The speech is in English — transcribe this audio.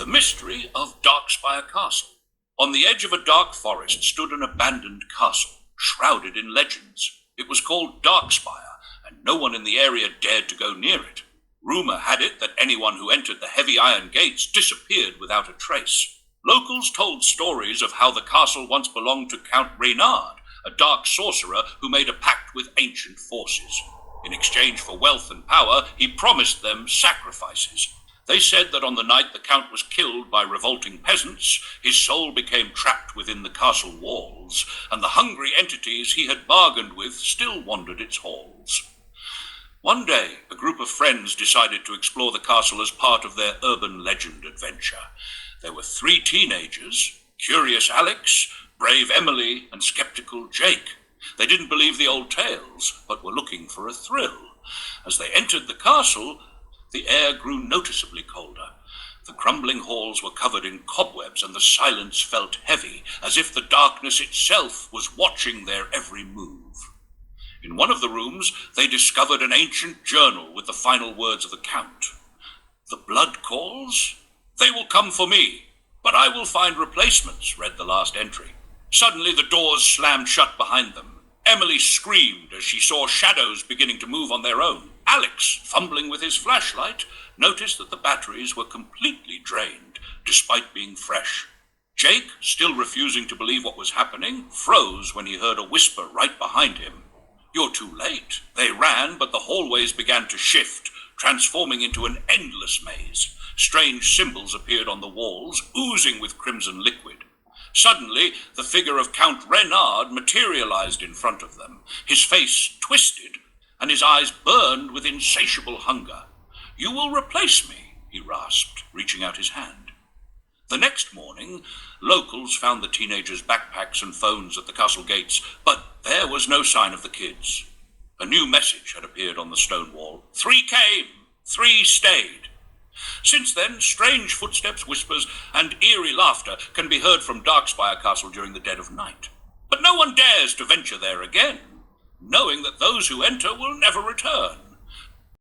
The Mystery of Darkspire Castle. On the edge of a dark forest stood an abandoned castle, shrouded in legends. It was called Darkspire, and no one in the area dared to go near it. Rumor had it that anyone who entered the heavy iron gates disappeared without a trace. Locals told stories of how the castle once belonged to Count Reynard, a dark sorcerer who made a pact with ancient forces. In exchange for wealth and power, he promised them sacrifices. They said that on the night the Count was killed by revolting peasants, his soul became trapped within the castle walls, and the hungry entities he had bargained with still wandered its halls. One day, a group of friends decided to explore the castle as part of their urban legend adventure. There were 3 teenagers, curious Alex, brave Emily, and skeptical Jake. They didn't believe the old tales, but were looking for a thrill. As they entered the castle, the air grew noticeably colder. The crumbling halls were covered in cobwebs, and the silence felt heavy, as if the darkness itself was watching their every move. In one of the rooms, they discovered an ancient journal with the final words of the Count. "The blood calls? They will come for me, but I will find replacements," read the last entry. Suddenly the doors slammed shut behind them. Emily screamed as she saw shadows beginning to move on their own. Alex, fumbling with his flashlight, noticed that the batteries were completely drained, despite being fresh. Jake, still refusing to believe what was happening, froze when he heard a whisper right behind him. "You're too late." They ran, but the hallways began to shift, transforming into an endless maze. Strange symbols appeared on the walls, oozing with crimson liquid. Suddenly, the figure of Count Reynard materialized in front of them. His face twisted, and his eyes burned with insatiable hunger. "You will replace me," he rasped, reaching out his hand. The next morning, locals found the teenagers' backpacks and phones at the castle gates, but there was no sign of the kids. A new message had appeared on the stone wall. 3 came, 3 stayed. Since then, strange footsteps, whispers, and eerie laughter can be heard from Darkspire Castle during the dead of night. But no one dares to venture there again, knowing that those who enter will never return.